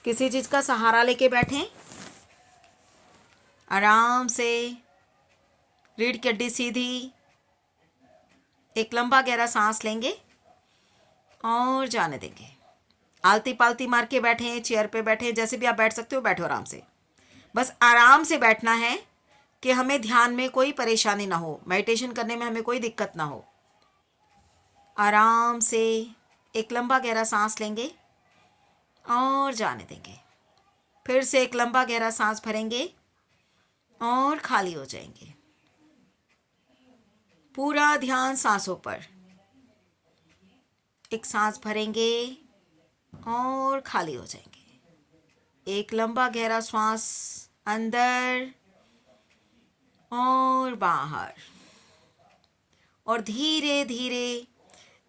किसी चीज़ का सहारा लेके बैठें, आराम से रीढ़ की हड्डी सीधी, एक लंबा गहरा सांस लेंगे और जाने देंगे। आलती पालती मार के बैठें, चेयर पे बैठें, जैसे भी आप बैठ सकते हो बैठो आराम से। बस आराम से बैठना है कि हमें ध्यान में कोई परेशानी ना हो, मेडिटेशन करने में हमें कोई दिक्कत ना हो। आराम से एक लंबा गहरा सांस लेंगे और जाने देंगे। फिर से एक लंबा गहरा सांस भरेंगे और खाली हो जाएंगे। पूरा ध्यान सांसों पर। एक सांस भरेंगे और खाली हो जाएंगे। एक लंबा गहरा श्वास अंदर और बाहर, और धीरे धीरे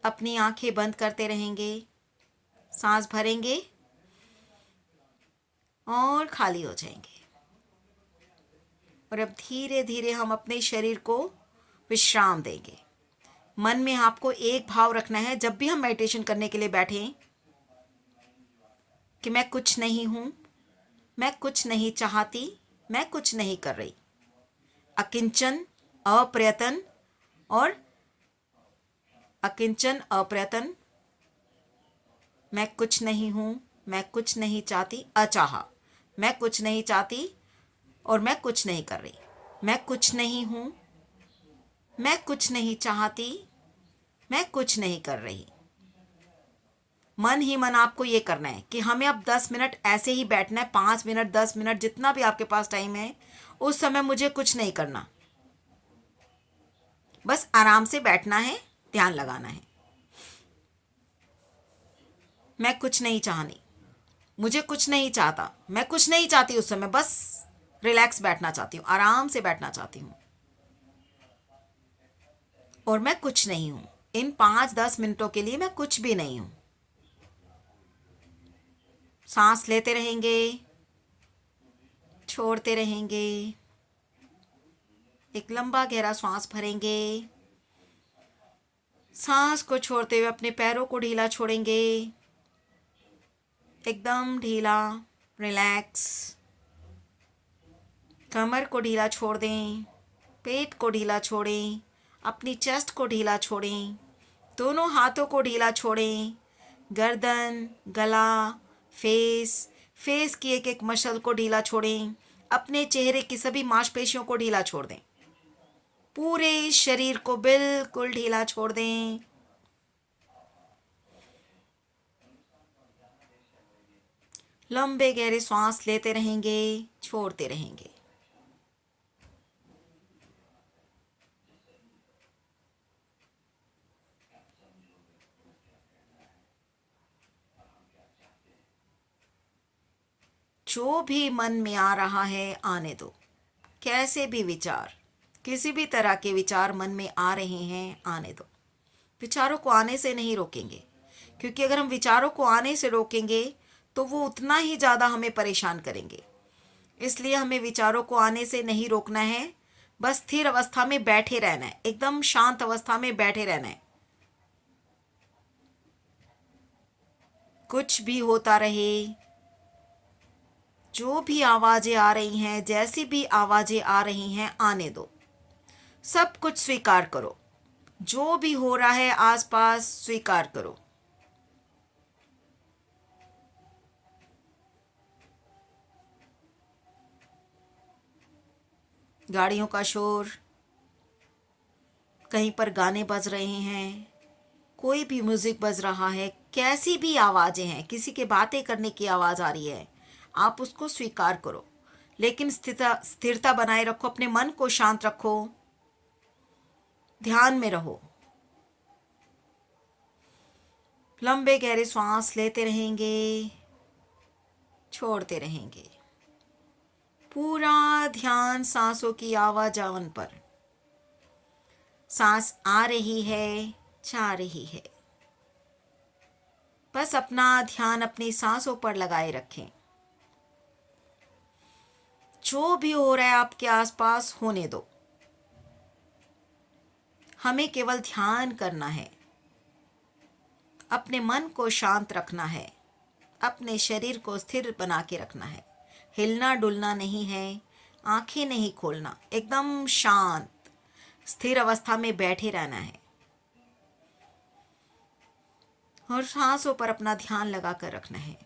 अपनी आंखें बंद करते रहेंगे। सांस भरेंगे और खाली हो जाएंगे। और अब धीरे धीरे हम अपने शरीर को विश्राम देंगे। मन में आपको एक भाव रखना है जब भी हम मेडिटेशन करने के लिए बैठें कि मैं कुछ नहीं हूँ, मैं कुछ नहीं चाहती, मैं कुछ नहीं कर रही। अकिंचन, अप्रयतन और अकिंचन, अप्रयतन। मैं कुछ नहीं हूँ, मैं कुछ नहीं चाहती, अचाहा। मैं कुछ नहीं चाहती और मैं कुछ नहीं कर रही। मैं कुछ नहीं हूँ, मैं कुछ नहीं चाहती, मैं कुछ नहीं कर रही। मन ही मन आपको ये करना है कि हमें अब 10 मिनट ऐसे ही बैठना है, 5 मिनट, 10 मिनट, जितना भी आपके पास टाइम है, उस समय मुझे कुछ नहीं करना। बस आराम से बैठना है, ध्यान लगाना है। मैं कुछ नहीं चाहनी, मुझे कुछ नहीं चाहता, मैं कुछ नहीं चाहती उस समय, बस रिलैक्स बैठना चाहती हूँ, आराम से बैठना चाहती हूँ। और मैं कुछ नहीं हूँ। इन 5-10 मिनटों के लिए मैं कुछ भी नहीं हूँ। सांस लेते रहेंगे, छोड़ते रहेंगे। एक लंबा गहरा श्वास भरेंगे। सांस को छोड़ते हुए अपने पैरों को ढीला छोड़ेंगे, एकदम ढीला, रिलैक्स। कमर को ढीला छोड़ दें, पेट को ढीला छोड़ें, अपनी चेस्ट को ढीला छोड़ें, दोनों हाथों को ढीला छोड़ें, गर्दन, गला, फेस की एक एक मसल को ढीला छोड़ें, अपने चेहरे की सभी मांसपेशियों को ढीला छोड़ दें, पूरे शरीर को बिल्कुल ढीला छोड़ दें। लंबे गहरे सांस लेते रहेंगे, छोड़ते रहेंगे। जो भी मन में आ रहा है आने दो। कैसे भी विचार, किसी भी तरह के विचार मन में आ रहे हैं, आने दो। विचारों को आने से नहीं रोकेंगे, क्योंकि अगर हम विचारों को आने से रोकेंगे तो वो उतना ही ज़्यादा हमें परेशान करेंगे। इसलिए हमें विचारों को आने से नहीं रोकना है, बस स्थिर अवस्था में बैठे रहना है, एकदम शांत अवस्था में बैठे रहना है। कुछ भी होता रहे, जो भी आवाज़ें आ रही हैं, जैसी भी आवाज़ें आ रही हैं, आने दो। सब कुछ स्वीकार करो, जो भी हो रहा है आसपास स्वीकार करो। गाड़ियों का शोर, कहीं पर गाने बज रहे हैं, कोई भी म्यूज़िक बज रहा है, कैसी भी आवाज़ें हैं, किसी के बातें करने की आवाज़ आ रही है, आप उसको स्वीकार करो, लेकिन स्थिरता बनाए रखो, अपने मन को शांत रखो, ध्यान में रहो। लंबे गहरे सांस लेते रहेंगे, छोड़ते रहेंगे। पूरा ध्यान सांसों की आवाजावन पर। सांस आ रही है, जा रही है, बस अपना ध्यान अपनी सांसों पर लगाए रखें। जो भी हो रहा है आपके आसपास होने दो, हमें केवल ध्यान करना है, अपने मन को शांत रखना है, अपने शरीर को स्थिर बना के रखना है, हिलना डुलना नहीं है, आंखें नहीं खोलना, एकदम शांत स्थिर अवस्था में बैठे रहना है और सांसों पर अपना ध्यान लगा कर रखना है।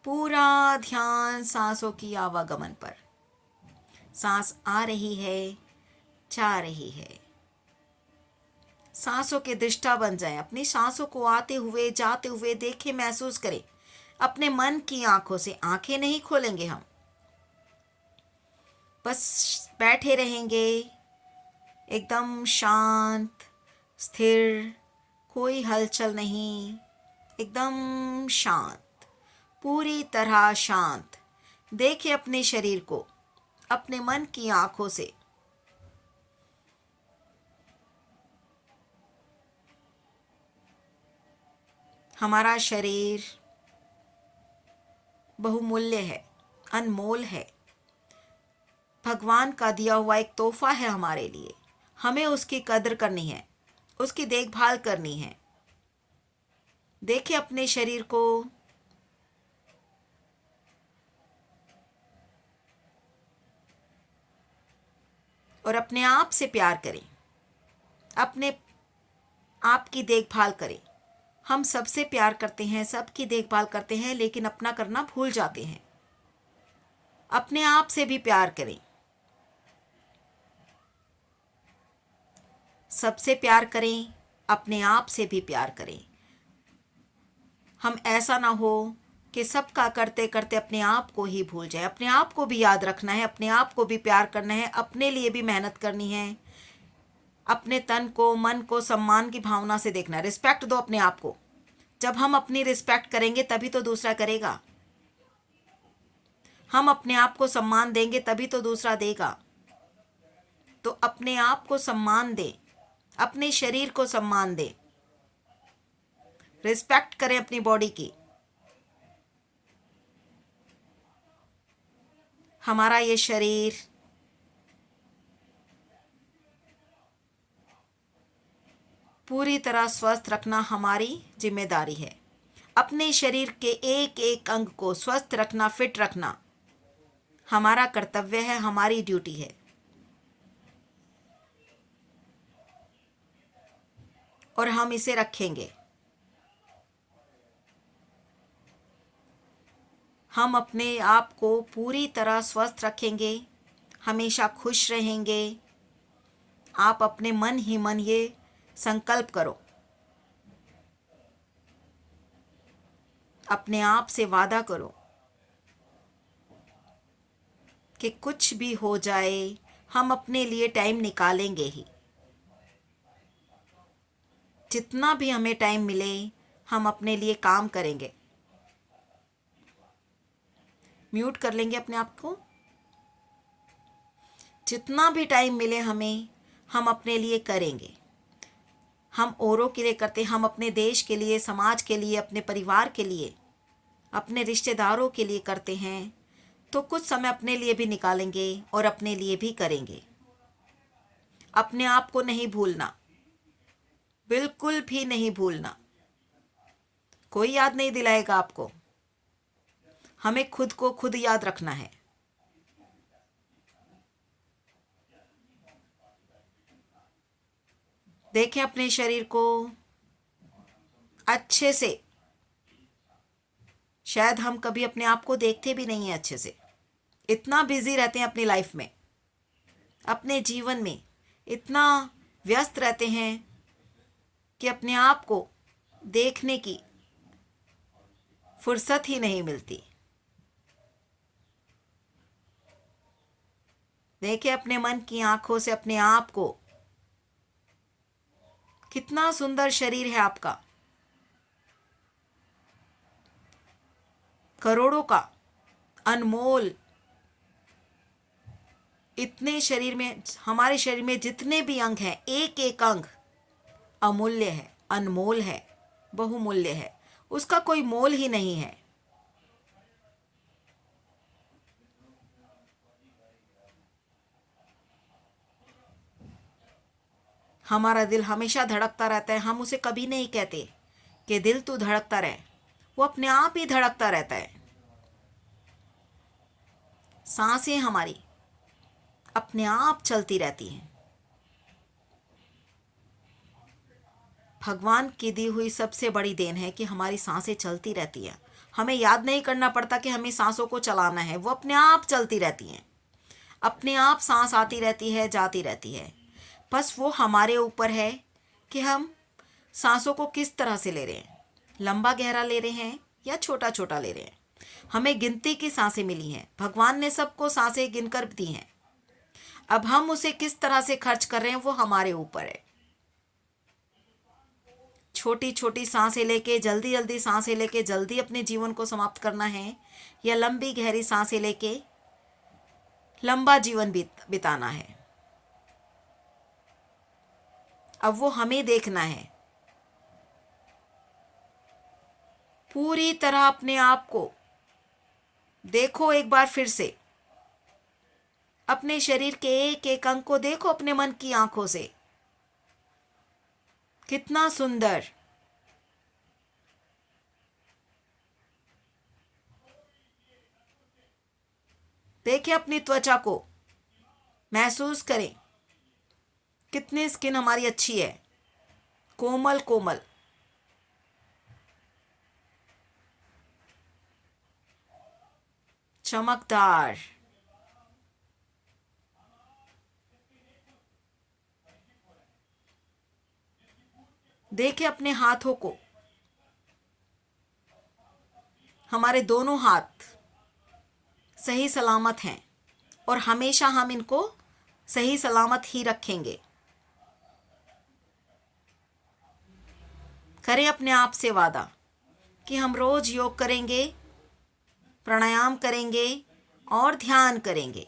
पूरा ध्यान सांसों की आवागमन पर। सांस आ रही है, जा रही है। सांसों के दृष्टा बन जाएं, अपनी सांसों को आते हुए जाते हुए देखें, महसूस करें अपने मन की आंखों से। आंखें नहीं खोलेंगे हम, बस बैठे रहेंगे एकदम शांत स्थिर, कोई हलचल नहीं, एकदम शांत, पूरी तरह शांत। देखें अपने शरीर को अपने मन की आंखों से। हमारा शरीर बहुमूल्य है, अनमोल है, भगवान का दिया हुआ एक तोहफा है हमारे लिए। हमें उसकी कदर करनी है, उसकी देखभाल करनी है। देखें अपने शरीर को, और अपने आप से प्यार करें, अपने आप की देखभाल करें। हम सबसे प्यार करते हैं, सबकी देखभाल करते हैं, लेकिन अपना करना भूल जाते हैं। अपने आप से भी प्यार करें, सबसे प्यार करें, अपने आप से भी प्यार करें। हम ऐसा ना हो कि सबका करते करते अपने आप को ही भूल जाए। अपने आप को भी याद रखना है, अपने आप को भी प्यार करना है, अपने लिए भी मेहनत करनी है। अपने तन को, मन को सम्मान की भावना से देखना है। रिस्पेक्ट दो अपने आप को। जब हम अपनी रिस्पेक्ट करेंगे तभी तो दूसरा करेगा। हम अपने आप को सम्मान देंगे तभी तो दूसरा देगा। तो अपने आप को सम्मान दें, अपने शरीर को सम्मान दें, रिस्पेक्ट करें अपनी बॉडी की। हमारा ये शरीर पूरी तरह स्वस्थ रखना हमारी जिम्मेदारी है। अपने शरीर के एक एक अंग को स्वस्थ रखना, फिट रखना हमारा कर्तव्य है, हमारी ड्यूटी है। और हम इसे रखेंगे। हम अपने आप को पूरी तरह स्वस्थ रखेंगे, हमेशा खुश रहेंगे। आप अपने मन ही मन ये संकल्प करो, अपने आप से वादा करो कि कुछ भी हो जाए हम अपने लिए टाइम निकालेंगे ही। जितना भी हमें टाइम मिले हम अपने लिए काम करेंगे। म्यूट कर लेंगे अपने आप को। जितना भी टाइम मिले हमें, हम अपने लिए करेंगे। हम औरों के लिए करते, हम अपने देश के लिए, समाज के लिए, अपने परिवार के लिए, अपने रिश्तेदारों के लिए करते हैं, तो कुछ समय अपने लिए भी निकालेंगे और अपने लिए भी करेंगे। अपने आप को नहीं भूलना, बिल्कुल भी नहीं भूलना। कोई याद नहीं दिलाएगा आपको, हमें खुद को खुद याद रखना है। देखें अपने शरीर को अच्छे से। शायद हम कभी अपने आप को देखते भी नहीं हैं अच्छे से, इतना बिजी रहते हैं अपनी लाइफ में, अपने जीवन में इतना व्यस्त रहते हैं कि अपने आप को देखने की फुर्सत ही नहीं मिलती। देखें अपने मन की आंखों से अपने आप को। कितना सुंदर शरीर है आपका, करोड़ों का, अनमोल। इतने शरीर में, हमारे शरीर में जितने भी अंग हैं, एक एक अंग अमूल्य है, अनमोल है, बहुमूल्य है। उसका कोई मोल ही नहीं है। हमारा दिल हमेशा धड़कता रहता है। हम उसे कभी नहीं कहते कि दिल तू धड़कता रहे, वो अपने आप ही धड़कता रहता है। सांसें हमारी अपने आप चलती रहती हैं। भगवान की दी हुई सबसे बड़ी देन है कि हमारी सांसें चलती रहती हैं। हमें याद नहीं करना पड़ता कि हमें सांसों को चलाना है, वो अपने आप चलती रहती हैं। अपने आप सांस आती रहती है, जाती रहती है। बस वो हमारे ऊपर है कि हम सांसों को किस तरह से ले रहे हैं, लंबा गहरा ले रहे हैं या छोटा छोटा ले रहे हैं। हमें गिनती की सांसें मिली हैं, भगवान ने सबको सांसें गिनकर दी हैं। अब हम उसे किस तरह से खर्च कर रहे हैं वो हमारे ऊपर है। छोटी छोटी सांसें लेके जल्दी जल्दी सांसें लेके जल्दी अपने जीवन को समाप्त करना है, या लंबी गहरी सांसें लेके लंबा जीवन बिताना है। अब वो हमें देखना है। पूरी तरह अपने आप को देखो एक बार फिर से। अपने शरीर के एक एक अंग को देखो अपने मन की आंखों से। कितना सुंदर। देखें अपनी त्वचा को, महसूस करें कितनी स्किन हमारी अच्छी है, कोमल कोमल। चमकदार। देखें अपने हाथों को, हमारे दोनों हाथ सही सलामत हैं और हमेशा हम इनको सही सलामत ही रखेंगे। करें अपने आप से वादा कि हम रोज योग करेंगे, प्राणायाम करेंगे और ध्यान करेंगे,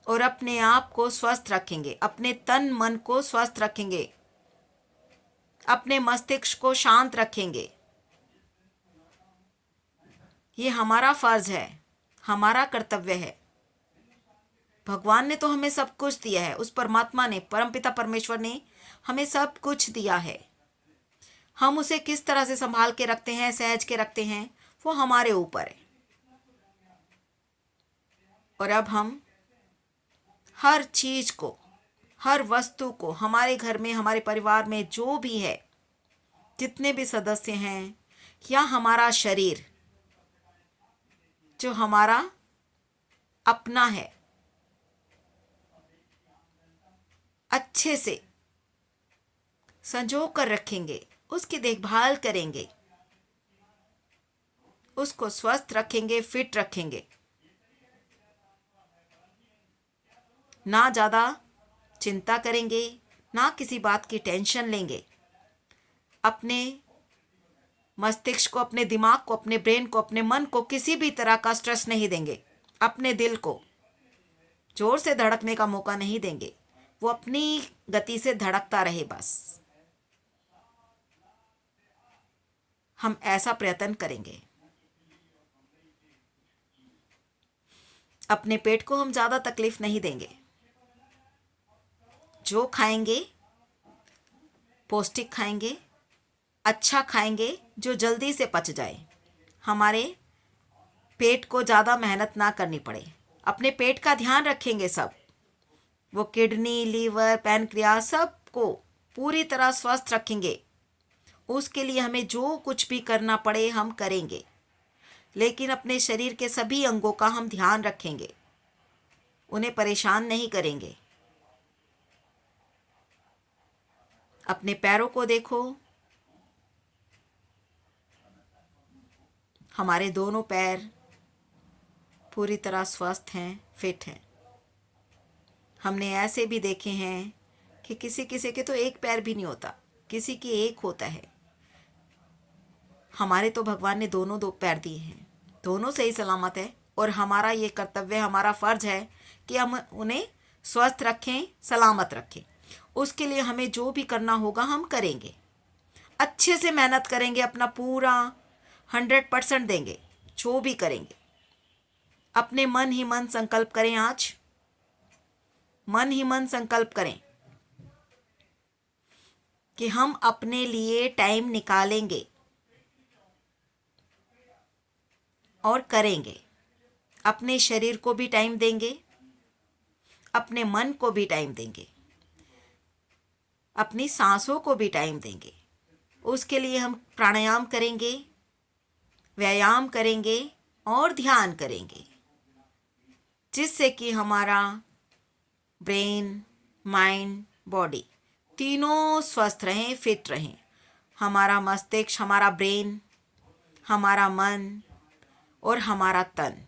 और अपने आप को स्वस्थ रखेंगे, अपने तन मन को स्वस्थ रखेंगे, अपने मस्तिष्क को शांत रखेंगे। ये हमारा फर्ज है, हमारा कर्तव्य है। भगवान ने तो हमें सब कुछ दिया है, उस परमात्मा ने, परमपिता परमेश्वर ने हमें सब कुछ दिया है। हम उसे किस तरह से संभाल के रखते हैं, सहज के रखते हैं, वो हमारे ऊपर है। और अब हम हर चीज को, हर वस्तु को, हमारे घर में, हमारे परिवार में जो भी है, जितने भी सदस्य हैं, या हमारा शरीर जो हमारा अपना है, अच्छे से संजो कर रखेंगे, उसकी देखभाल करेंगे, उसको स्वस्थ रखेंगे, फिट रखेंगे। ना ज़्यादा चिंता करेंगे, ना किसी बात की टेंशन लेंगे। अपने मस्तिष्क को, अपने दिमाग को, अपने ब्रेन को, अपने मन को किसी भी तरह का स्ट्रेस नहीं देंगे। अपने दिल को जोर से धड़कने का मौका नहीं देंगे, वो अपनी गति से धड़कता रहे बस। हम ऐसा प्रयत्न करेंगे। अपने पेट को हम ज़्यादा तकलीफ नहीं देंगे। जो खाएंगे पौष्टिक खाएंगे, अच्छा खाएंगे, जो जल्दी से पच जाए। हमारे पेट को ज़्यादा मेहनत ना करनी पड़े। अपने पेट का ध्यान रखेंगे सब, वो किडनी, लीवर, पैनक्रियास सबको पूरी तरह स्वस्थ रखेंगे। उसके लिए हमें जो कुछ भी करना पड़े हम करेंगे, लेकिन अपने शरीर के सभी अंगों का हम ध्यान रखेंगे, उन्हें परेशान नहीं करेंगे। अपने पैरों को देखो, हमारे दोनों पैर पूरी तरह स्वस्थ हैं, फिट हैं। हमने ऐसे भी देखे हैं कि किसी किसी के तो एक पैर भी नहीं होता, किसी की एक होता है। हमारे तो भगवान ने दोनों दो पैर दिए हैं, दोनों सही सलामत है, और हमारा ये कर्तव्य, हमारा फर्ज है कि हम उन्हें स्वस्थ रखें, सलामत रखें। उसके लिए हमें जो भी करना होगा हम करेंगे, अच्छे से मेहनत करेंगे, अपना पूरा 100% देंगे, जो भी करेंगे। अपने मन ही मन संकल्प करें, आज मन ही मन संकल्प करें कि हम अपने लिए टाइम निकालेंगे और करेंगे। अपने शरीर को भी टाइम देंगे, अपने मन को भी टाइम देंगे, अपनी सांसों को भी टाइम देंगे। उसके लिए हम प्राणायाम करेंगे, व्यायाम करेंगे और ध्यान करेंगे, जिससे कि हमारा ब्रेन, माइंड, बॉडी तीनों स्वस्थ रहें, फिट रहें। हमारा मस्तिष्क, हमारा ब्रेन, हमारा मन और हमारा तन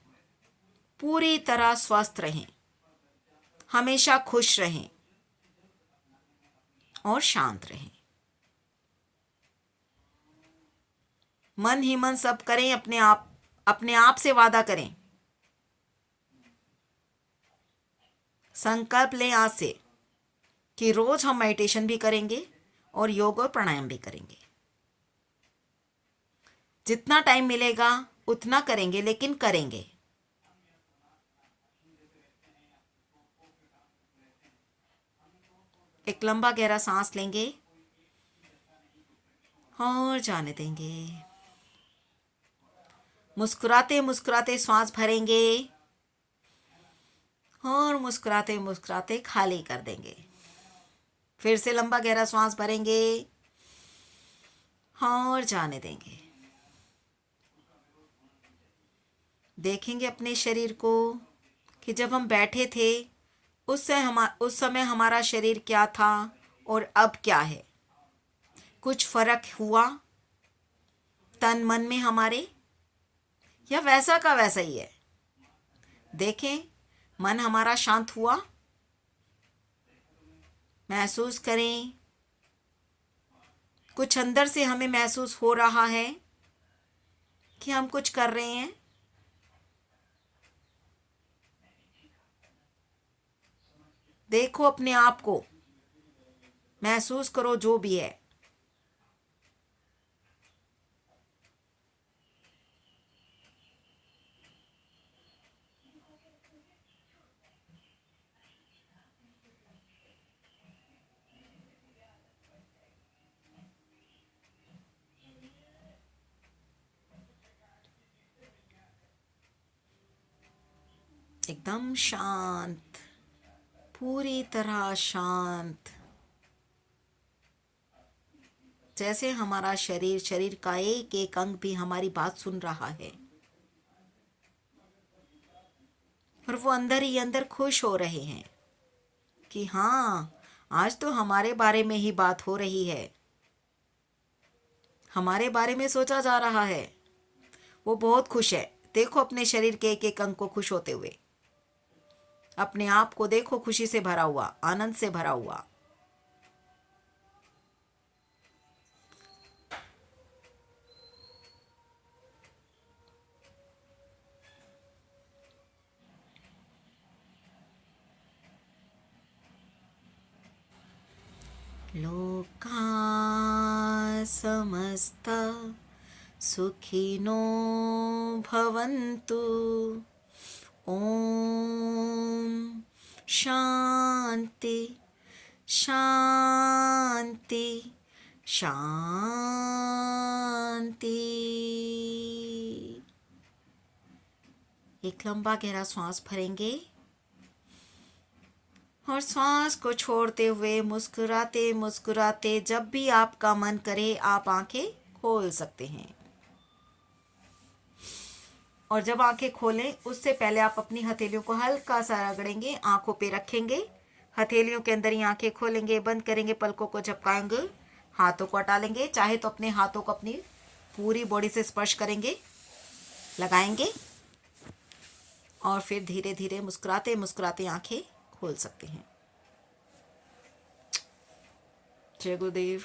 पूरी तरह स्वस्थ रहें, हमेशा खुश रहें और शांत रहें। मन ही मन सब करें, अपने आप से वादा करें, संकल्प लें आज से कि रोज हम मेडिटेशन भी करेंगे और योग और प्राणायाम भी करेंगे। जितना टाइम मिलेगा उतना करेंगे, लेकिन करेंगे। एक लंबा गहरा सांस लेंगे और जाने देंगे। मुस्कुराते मुस्कुराते श्वास भरेंगे और मुस्कुराते मुस्कुराते खाली कर देंगे। फिर से लंबा गहरा श्वास भरेंगे और जाने देंगे। देखेंगे अपने शरीर को कि जब हम बैठे थे उस समय हमारा शरीर क्या था और अब क्या है। कुछ फर्क हुआ तन मन में हमारे, या वैसा का वैसा ही है। देखें, मन हमारा शांत हुआ, महसूस करें। कुछ अंदर से हमें महसूस हो रहा है कि हम कुछ कर रहे हैं। देखो अपने आप को, महसूस करो जो भी है। एकदम शांत, पूरी तरह शांत, जैसे हमारा शरीर का एक एक अंग भी हमारी बात सुन रहा है और वो अंदर ही अंदर खुश हो रहे हैं कि हाँ, आज तो हमारे बारे में ही बात हो रही है, हमारे बारे में सोचा जा रहा है। वो बहुत खुश है। देखो अपने शरीर के एक एक अंग को खुश होते हुए, अपने आप को देखो खुशी से भरा हुआ, आनंद से भरा हुआ। लोका समस्ता सुखिनो भवन्तु। ओम शांति शांति शांति। एक लंबा गहरा श्वास भरेंगे और श्वास को छोड़ते हुए मुस्कुराते मुस्कुराते, जब भी आपका मन करे आप आंखें खोल सकते हैं। और जब आंखें खोलें उससे पहले आप अपनी हथेलियों को हल्का सा रगड़ेंगे, आंखों पे रखेंगे, हथेलियों के अंदर ही आंखें खोलेंगे, बंद करेंगे, पलकों को झपकाएंगे, हाथों को हटा लेंगे। चाहे तो अपने हाथों को अपनी पूरी बॉडी से स्पर्श करेंगे, लगाएंगे और फिर धीरे धीरे मुस्कुराते मुस्कुराते आंखें खोल सकते हैं। जय गुरुदेव।